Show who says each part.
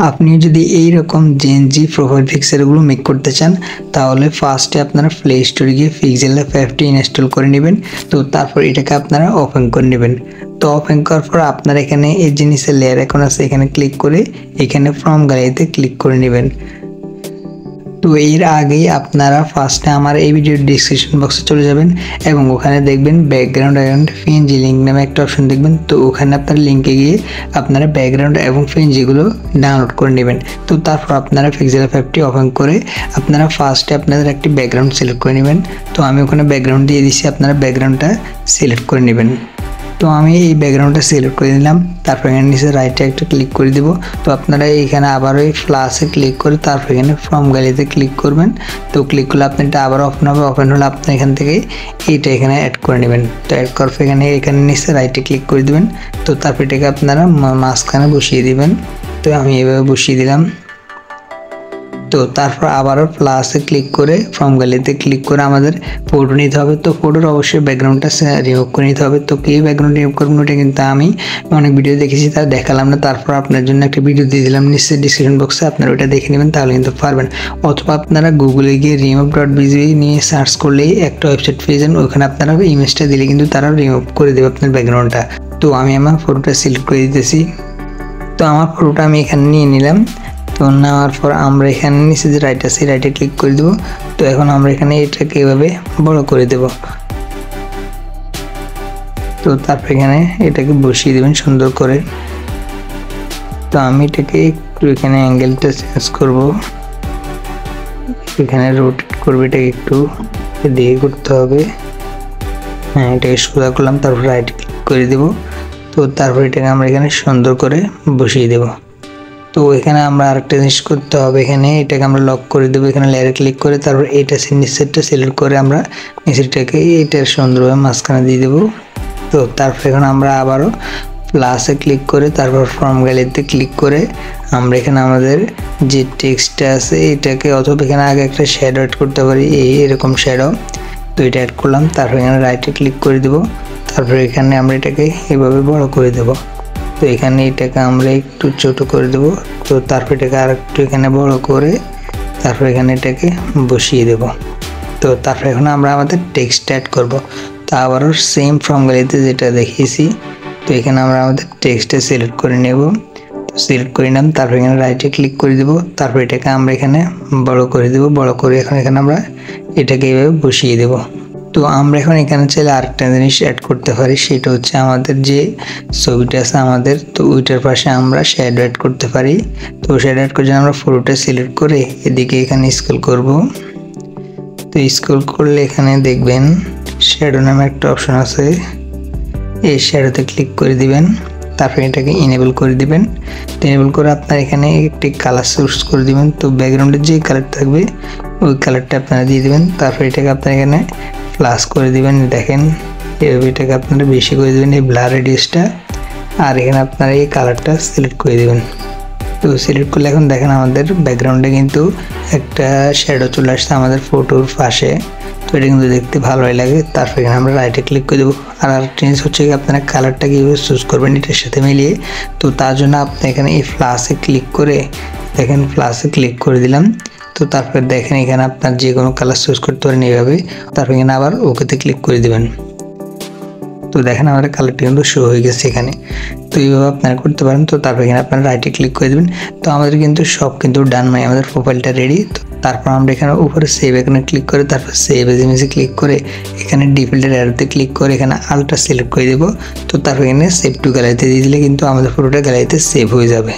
Speaker 1: আপনি যদি এই রকম জেএনজি প্রোফাইল পিকচারগুলো মেক করতে চান তাহলে ফার্স্টে আপনারা প্লে স্টোরে গিয়ে পিক্সেল ল্যাব অ্যাপটি ইনস্টল করে নেবেন। তো তারপর এটাকে আপনারা ওপেন করে নেবেন। তো ওপেন করার পর আপনারা এখানে এই জিনিসের লেয়ার আইকন আছে, এখানে ক্লিক করে এখানে ফ্রম গ্যালারিতে ক্লিক করে নেবেন। তো এর আগেই আপনারা ফার্স্টে আমার এই ভিডিওর ডিসক্রিপশন বক্সে চলে যাবেন এবং ওখানে দেখবেন ব্যাকগ্রাউন্ড অ্যান্ড পিএনজি লিঙ্ক নামে একটা অপশন দেখবেন। তো ওখানে আপনার লিঙ্কে গিয়ে আপনারা ব্যাকগ্রাউন্ড এবং পিএনজিগুলো ডাউনলোড করে নেবেন। তো তারপর আপনারা পিক্সেল ল্যাব অ্যাপটি ওপেন করে আপনারা ফার্স্টে আপনাদের একটি ব্যাকগ্রাউন্ড সিলেক্ট করে নেবেন। তো আমি ওখানে ব্যাকগ্রাউন্ড দিয়ে দিচ্ছি, আপনারা ব্যাকগ্রাউন্ডটা সিলেক্ট করে নেবেন। তো আমি এই ব্যাকগ্রাউন্ডটা সিলেক্ট করে দিলাম। তারপর এখানে নিচে রাইটে একটা ক্লিক করে দেব। তো আপনারা এখানে আবার ওই প্লাসে ক্লিক করে তারপর এখানে ফ্রম গ্যালারিতে ক্লিক করবেন। তো ক্লিক করলে আপনি এটা আবার ওপেন হবে। ওপেন হলে আপনি এখান থেকে এইটা এখানে অ্যাড করে নেবেন। তো অ্যাড করার পর এখানে নিচে রাইটে ক্লিক করে দেবেন। তো তারপর এটাকে আপনারা মাঝখানে বসিয়ে দিবেন। তো আমি এভাবে বসিয়ে দিলাম। তো তারপর আবারও প্লাসে ক্লিক করে ফ্রম গ্যালারিতে ক্লিক করে আমাদের ফটো নিতে হবে। তো ফটোর অবশ্যই ব্যাকগ্রাউন্ডটা রিমুভ করে নিতে হবে। তো কী ব্যাকগ্রাউন্ড রিমুভ করবেন ওটা কিন্তু আমি অনেক ভিডিও দেখেছি, তা দেখালাম না। তারপর আপনার জন্য একটা ভিডিও দিয়ে দিলাম নিশ্চয়ই ডিসক্রিপশন বক্সে, আপনারা ওটা দেখে নেবেন, তাহলে কিন্তু পারবেন। অথবা আপনারা গুগলে গিয়ে remove.bgv নিয়ে সার্চ করলেই একটা ওয়েবসাইট পেয়ে যান, ওখানে আপনারা ইমেজটা দিলে কিন্তু তারা রিমুভ করে দেবে আপনার ব্যাকগ্রাউন্ডটা। তো আমি আমার ফটোটা সিলেক্ট করে দিতেছি। তো আমার ফটোটা আমি এখানে নিয়ে নিলাম। তো নেওয়ার পর আমরা এখানে নিচে যে রাইট আছে রাইটে ক্লিক করে দেবো। তো এখন আমরা এখানে এটাকে এভাবে বড় করে দেব। তো তারপর এখানে এটাকে বসিয়ে দেবেন সুন্দর করে। তো আমি এটাকে একটু এখানে অ্যাঙ্গেলটা চেঞ্জ করব, এখানে রোটেট করবো, এটাকে একটু দিয়ে করতে হবে। হ্যাঁ, এটাকে সোজা করলাম, তারপর রাইট ক্লিক করে দেব। তো তারপর এটাকে আমরা এখানে সুন্দর করে বসিয়ে দেব। তো এখানে আমরা আরেকটা জিনিস করতে হবে, এখানে এটাকে আমরা লক করে দেবো। এখানে লেয়ারে ক্লিক করে তারপর এটা নিচেরটা সিলেক্ট করে আমরা নিচেরটাকে এটার সুন্দরভাবে মাঝখানে দিয়ে দেবো। তো তারপর এখন আমরা আবারও প্লাসে ক্লিক করে তারপর ফ্রম গ্যালারিতে ক্লিক করে আমরা এখানে আমাদের যে টেক্সটটা আছে এটাকে, অথবা এখানে আগে একটা শ্যাডো অ্যাড করতে পারি, এরকম শ্যাডো। তো এটা অ্যাড করলাম। তারপর এখানে রাইটে ক্লিক করে দেবো। তারপর এখানে আমরা এটাকে এভাবে বড় করে দেবো। তো এখানে এটাকে আমরা একটু ছোট করে দেব। তো তারপর এটাকে আর একটু এখানে বড় করে তারপর এখানে এটাকে বসিয়ে দেব। তো তারপর এখন আমরা আমাদের টেক্সট অ্যাড করব। তো আবারও সেম ফ্রম গ্যালারিতে যেটা দেখিয়েছি, তো এখানে আমরা আমাদের টেক্সটে সিলেক্ট করে নেব। তো সিলেক্ট করে নিলাম। তারপর এখানে রাইটে ক্লিক করে দেব। তারপর এটাকে আমরা এখানে বড় করে দেব। বড় করে এখানে আমরা এটাকে এইভাবে বসিয়ে দেব। তো আমরা এখন এখানে চাইলে আরেকটা জিনিস অ্যাড করতে পারি, সেটা হচ্ছে আমাদের যে ছবিটা আছে আমাদের, তো ওইটার পাশে আমরা শ্যাডো অ্যাড করতে পারি। তো শ্যাডো অ্যাড করে আমরা ফটোটা সিলেক্ট করে এদিকে এখানে স্ক্রল করব। তো স্ক্রল করলে এখানে দেখবেন শ্যাডো নামে একটা অপশন আছে, এই শ্যাডোতে ক্লিক করে দিবেন। তারপর এটাকে ইনেবল করে দিবেন। তো ইনেবল করে আপনার এখানে একটি কালার চুজ করে দিবেন। তো ব্যাকগ্রাউন্ডের যে কালার থাকবে ওই কালারটা আপনারা দিয়ে দিবেন। তারপর এটাকে আপনার এখানে প্লাস করে দিবেন। দেখেন এভাবে এটাকে আপনারা বেশি করে দিবেন, এই ব্লার রেডিয়াসটা। আর এখানে আপনারা এই কালারটা সিলেক্ট করে দিবেন। তো সিলেক্ট করলে এখন দেখেন আমাদের ব্যাকগ্রাউন্ডে কিন্তু একটা শ্যাডো চলে আসছে আমাদের ফটোর পাশে। তো এটা কিন্তু দেখতে ভালোই লাগে। তারপর এখানে আমরা রাইটে ক্লিক করে দেবো। আর আরেকটা জিনিস হচ্ছে কি, আপনারা কালারটা কীভাবে চুজ করবেন এটার সাথে মিলিয়ে। তো তার জন্য আপনি এখানে এই প্লাসে ক্লিক করে দেখেন, প্লাসে ক্লিক করে দিলাম। তো তারপর দেখেন এখানে আপনার যে কোনো কালার চুজ করতে পারেন এইভাবে। তারপর এখানে আবার ওকেতে ক্লিক করে দেবেন। তো দেখেন আমাদের কালারটি কিন্তু শো হয়ে গেছে এখানে। তো এইভাবে আপনারা করতে পারেন। তো তারপর এখানে আপনারা রাইটে ক্লিক করে দেবেন। তো আমাদের কিন্তু সব কিন্তু ডান, মানে আমাদের প্রোফাইলটা রেডি। তো তারপর আমরা এখানে উপরে সেভ এখানে ক্লিক করে তারপর সেভ এজ ইমেজে ক্লিক করে এখানে ডিফল্টের অ্যারোতে ক্লিক করে এখানে আলটা সিলেক্ট করে দেবো। তো তারপর এখানে সেভ টু গ্যালারিতে দিয়ে দিলে কিন্তু আমাদের ফটোটা গ্যালারিতে সেভ হয়ে যাবে।